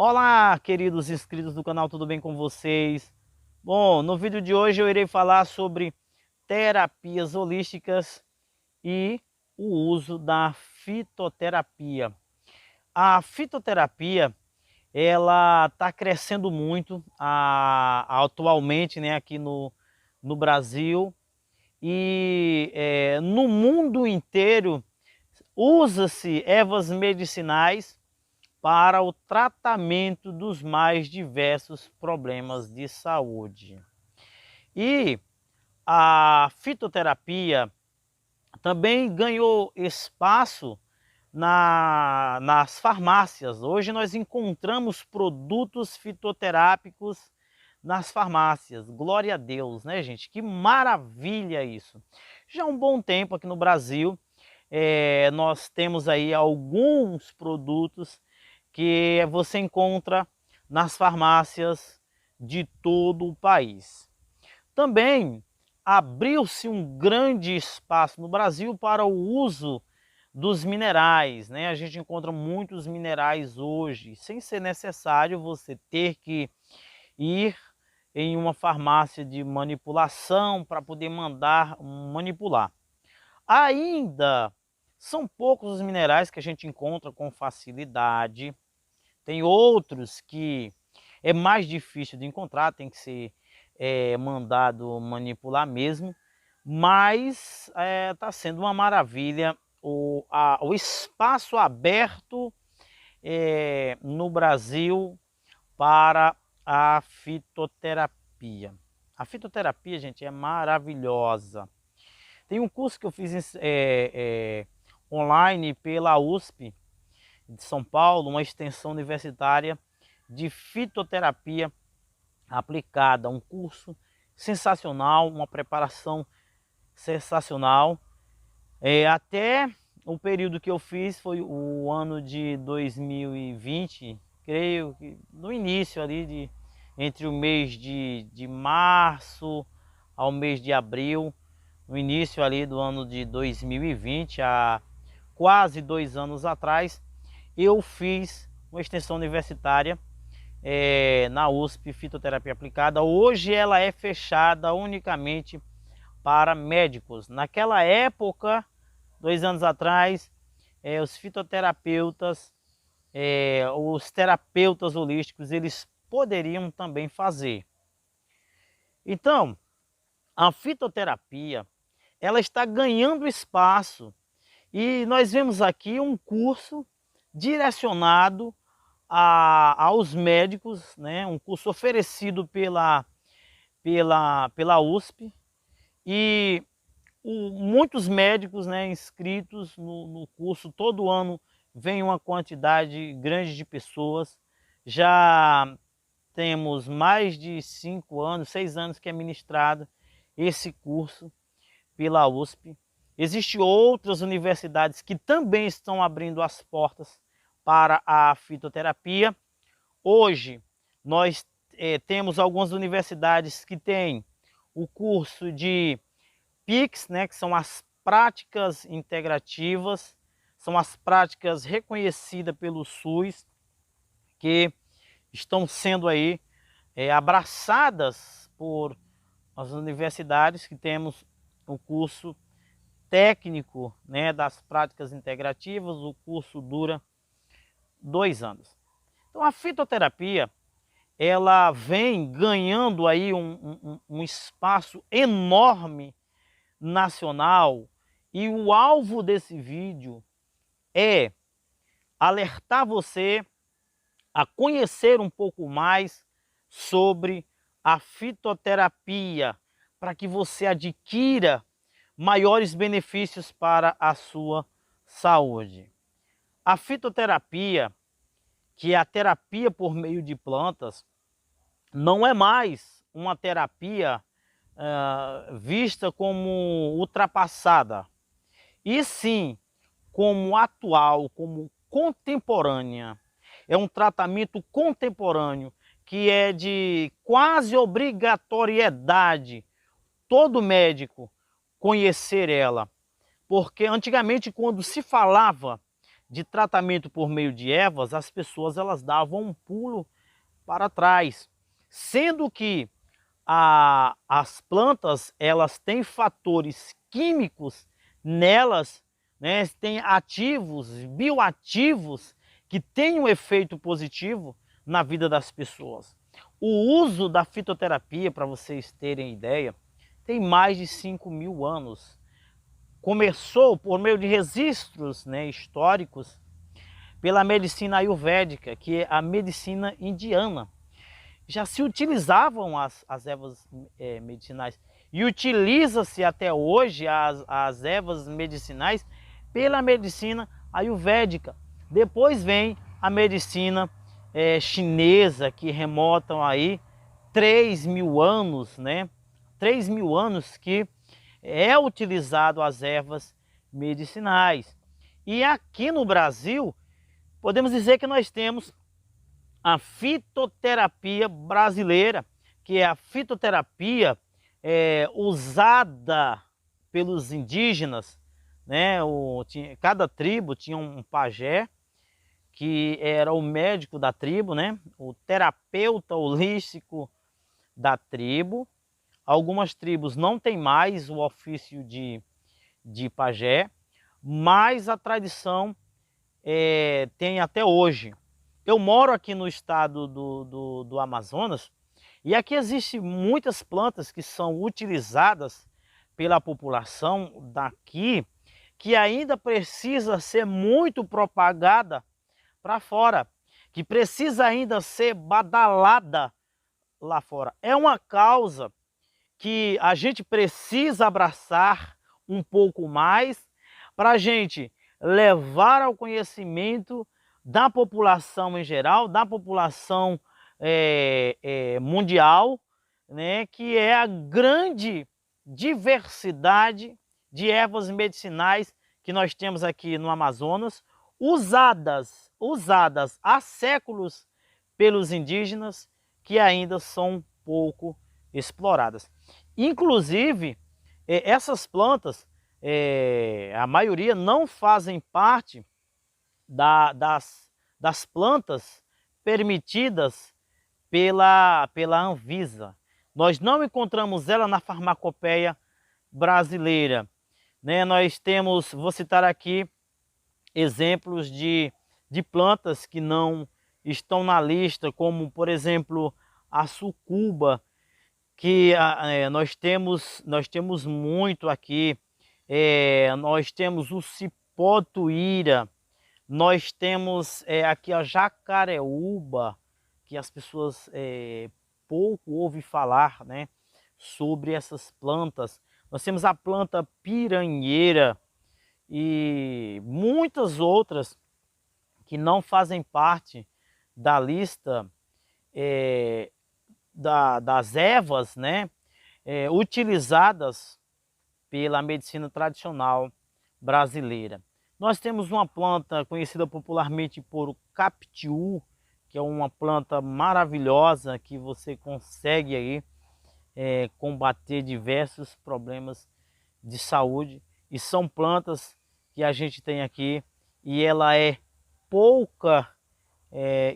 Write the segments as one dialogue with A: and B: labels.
A: Olá, queridos inscritos do canal, tudo bem com vocês? Bom, no vídeo de hoje eu irei falar sobre terapias holísticas e o uso da fitoterapia. A fitoterapia, ela está crescendo muito atualmente, né, aqui no Brasil e no mundo inteiro usa-se ervas medicinais para o tratamento dos mais diversos problemas de saúde. E a fitoterapia também ganhou espaço nas farmácias. Hoje nós encontramos produtos fitoterápicos nas farmácias. Glória a Deus, né, gente? Que maravilha isso! Já há um bom tempo aqui no Brasil, nós temos aí alguns produtos que você encontra nas farmácias de todo o país. Também abriu-se um grande espaço no Brasil para o uso dos minerais, né? A gente encontra muitos minerais hoje, sem ser necessário você ter que ir em uma farmácia de manipulação para poder mandar manipular. Ainda são poucos os minerais que a gente encontra com facilidade. Tem outros que é mais difícil de encontrar, tem que ser mandado manipular mesmo, mas está sendo uma maravilha o espaço aberto no Brasil para a fitoterapia. A fitoterapia, gente, é maravilhosa. Tem um curso que eu fiz online pela USP de São Paulo, uma extensão universitária de fitoterapia aplicada, um curso sensacional, uma preparação sensacional. Até o período que eu fiz foi o ano de 2020, creio que no início ali, entre o mês de março ao mês de abril, no início ali do ano de 2020, há quase 2 anos atrás, eu fiz uma extensão universitária na USP, fitoterapia aplicada. Hoje ela é fechada unicamente para médicos. Naquela época, 2 anos atrás, os fitoterapeutas, os terapeutas holísticos, eles poderiam também fazer. Então, a fitoterapia, ela está ganhando espaço e nós vemos aqui um curso direcionado aos médicos, né? Um curso oferecido pela USP e muitos médicos, né, inscritos no curso. Todo ano vem uma quantidade grande de pessoas. Já temos mais de 5 anos, 6 anos que é ministrado esse curso pela USP. Existem outras universidades que também estão abrindo as portas para a fitoterapia. Hoje nós temos algumas universidades que têm o curso de PICS, né, que são as práticas integrativas, são as práticas reconhecidas pelo SUS, que estão sendo aí abraçadas por as universidades, que temos o curso técnico, né, das práticas integrativas. O curso dura 2 anos. Então a fitoterapia, ela vem ganhando aí um espaço enorme nacional, e o alvo desse vídeo é alertar você a conhecer um pouco mais sobre a fitoterapia, para que você adquira maiores benefícios para a sua saúde. A fitoterapia, que é a terapia por meio de plantas, não é mais uma terapia vista como ultrapassada, e sim como atual, como contemporânea. É um tratamento contemporâneo que é de quase obrigatoriedade todo médico conhecer ela, porque antigamente, quando se falava de tratamento por meio de ervas, as pessoas elas davam um pulo para trás, sendo que as plantas elas têm fatores químicos nelas, né, têm ativos, bioativos que têm um efeito positivo na vida das pessoas. O uso da fitoterapia, para vocês terem ideia, tem mais de 5.000 anos. Começou por meio de registros, né, históricos pela medicina ayurvédica, que é a medicina indiana. Já se utilizavam as ervas medicinais e utiliza-se até hoje as ervas medicinais pela medicina ayurvédica. Depois vem a medicina chinesa, que remontam aí 3.000 anos, né? 3.000 anos que é utilizado as ervas medicinais. E aqui no Brasil, podemos dizer que nós temos a fitoterapia brasileira, que é a fitoterapia usada pelos indígenas, né? Cada tribo tinha um pajé, que era o médico da tribo, né? O terapeuta holístico da tribo. Algumas tribos não têm mais o ofício de pajé, mas a tradição tem até hoje. Eu moro aqui no estado do Amazonas e aqui existem muitas plantas que são utilizadas pela população daqui, que ainda precisa ser muito propagada para fora, que precisa ainda ser badalada lá fora. É uma causa que a gente precisa abraçar um pouco mais para a gente levar ao conhecimento da população em geral, da população mundial, né, que é a grande diversidade de ervas medicinais que nós temos aqui no Amazonas, usadas há séculos pelos indígenas, que ainda são pouco exploradas. Inclusive, essas plantas, a maioria não fazem parte das plantas permitidas pela Anvisa. Nós não encontramos ela na farmacopeia brasileira, né? Nós temos, vou citar aqui, exemplos de plantas que não estão na lista, como por exemplo a sucuba, que nós temos muito aqui. Nós temos o cipotuíra, nós temos aqui a jacareúba, que as pessoas pouco ouvem falar, né, sobre essas plantas. Nós temos a planta piranheira e muitas outras que não fazem parte da lista das ervas, né, utilizadas pela medicina tradicional brasileira. Nós temos uma planta conhecida popularmente por capitiu, que é uma planta maravilhosa que você consegue aí combater diversos problemas de saúde, e são plantas que a gente tem aqui e ela é pouca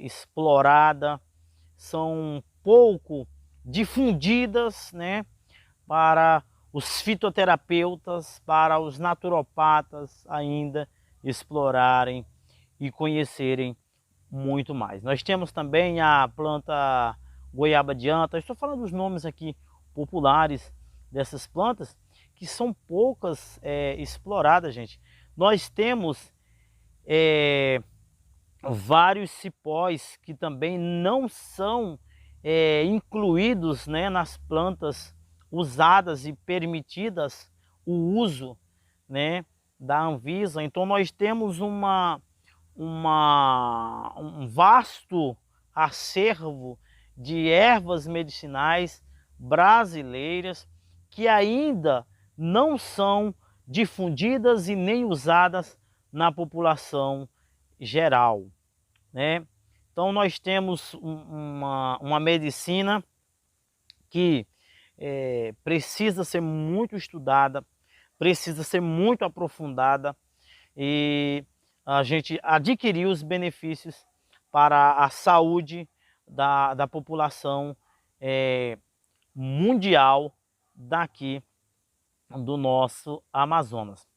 A: explorada, são pouco difundidas, né, para os fitoterapeutas, para os naturopatas ainda explorarem e conhecerem muito mais. Nós temos também a planta goiaba de anta. Estou falando dos nomes aqui populares dessas plantas que são poucas exploradas, gente. Nós temos vários cipós que também não são incluídos, né, nas plantas usadas e permitidas o uso, né, da Anvisa. Então nós temos um vasto acervo de ervas medicinais brasileiras que ainda não são difundidas e nem usadas na população geral, né? Então nós temos uma medicina que precisa ser muito estudada, precisa ser muito aprofundada, e a gente adquirir os benefícios para a saúde da população mundial daqui do nosso Amazonas.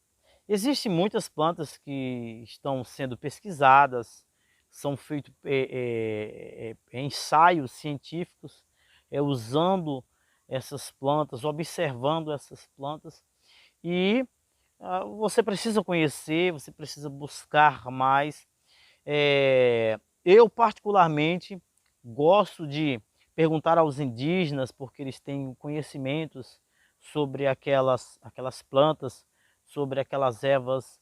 A: Existem muitas plantas que estão sendo pesquisadas, são feitos ensaios científicos usando essas plantas, observando essas plantas, e você precisa conhecer, você precisa buscar mais. Eu particularmente gosto de perguntar aos indígenas, porque eles têm conhecimentos sobre aquelas plantas, sobre aquelas ervas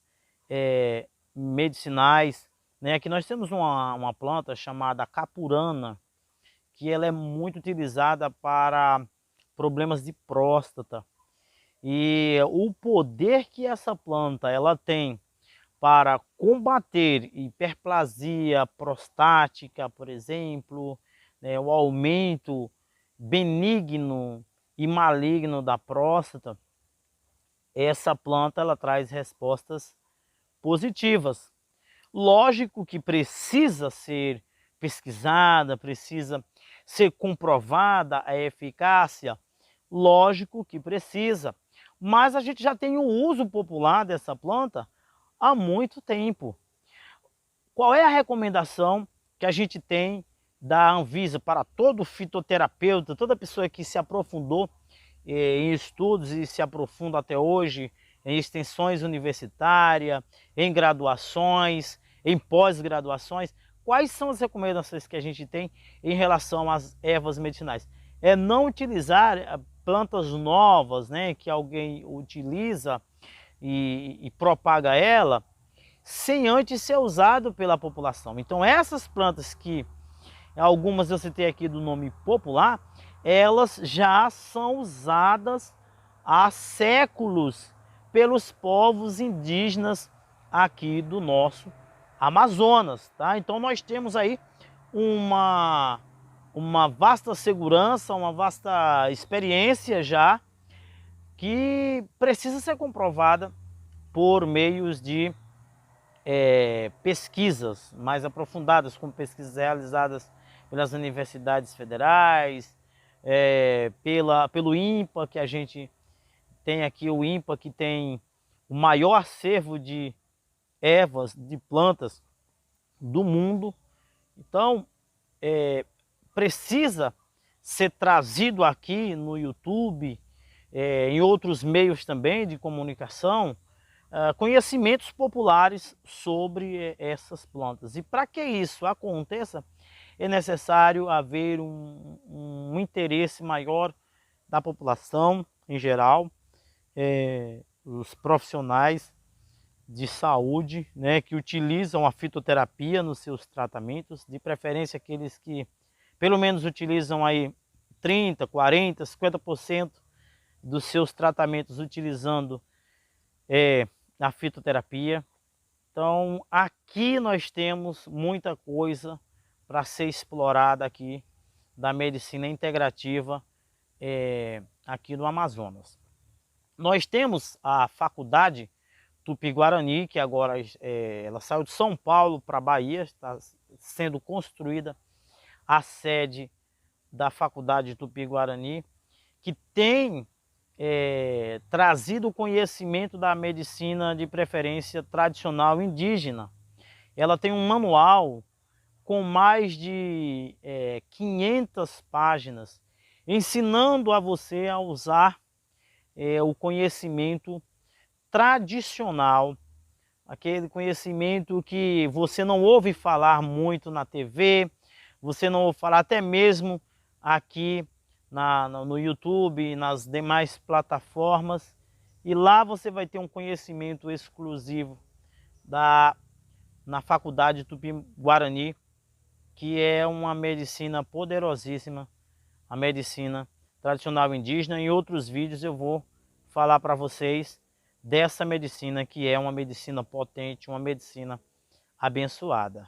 A: medicinais, né? Aqui nós temos uma planta chamada capurana, que ela é muito utilizada para problemas de próstata. E o poder que essa planta ela tem para combater hiperplasia prostática, por exemplo, né, o aumento benigno e maligno da próstata, essa planta ela traz respostas positivas. Lógico que precisa ser pesquisada, precisa ser comprovada a eficácia, lógico que precisa, mas a gente já tem o uso popular dessa planta há muito tempo. Qual é a recomendação que a gente tem da Anvisa para todo fitoterapeuta, toda pessoa que se aprofundou em estudos e se aprofunda até hoje em extensões universitárias, em graduações, em pós-graduações? Quais são as recomendações que a gente tem em relação às ervas medicinais? É não utilizar plantas novas, né, que alguém utiliza e propaga ela, sem antes ser usado pela população. Então essas plantas que algumas eu citei aqui do nome popular, elas já são usadas há séculos pelos povos indígenas aqui do nosso Amazonas, tá? Então nós temos aí uma vasta segurança, uma vasta experiência já, que precisa ser comprovada por meios de pesquisas mais aprofundadas, como pesquisas realizadas pelas universidades federais, pelo INPA, que a gente tem aqui, o INPA que tem o maior acervo de ervas, de plantas do mundo. Então, precisa ser trazido aqui no YouTube, em outros meios também de comunicação, conhecimentos populares sobre essas plantas. E para que isso aconteça, é necessário haver um interesse maior da população em geral, os profissionais de saúde, né, que utilizam a fitoterapia nos seus tratamentos, de preferência aqueles que pelo menos utilizam aí 30, 40, 50% dos seus tratamentos utilizando a fitoterapia. Então aqui nós temos muita coisa para ser explorada aqui da medicina integrativa aqui no Amazonas. Nós temos a Faculdade Tupi-Guarani, que agora ela saiu de São Paulo para Bahia, está sendo construída a sede da Faculdade Tupi-Guarani, que tem trazido o conhecimento da medicina de preferência tradicional indígena. Ela tem um manual com mais de 500 páginas, ensinando a você a usar o conhecimento tradicional, aquele conhecimento que você não ouve falar muito na TV, você não ouve falar até mesmo aqui no YouTube, nas demais plataformas, e lá você vai ter um conhecimento exclusivo na Faculdade Tupi-Guarani, que é uma medicina poderosíssima, a medicina tradicional indígena. Em outros vídeos eu vou falar para vocês dessa medicina, que é uma medicina potente, uma medicina abençoada.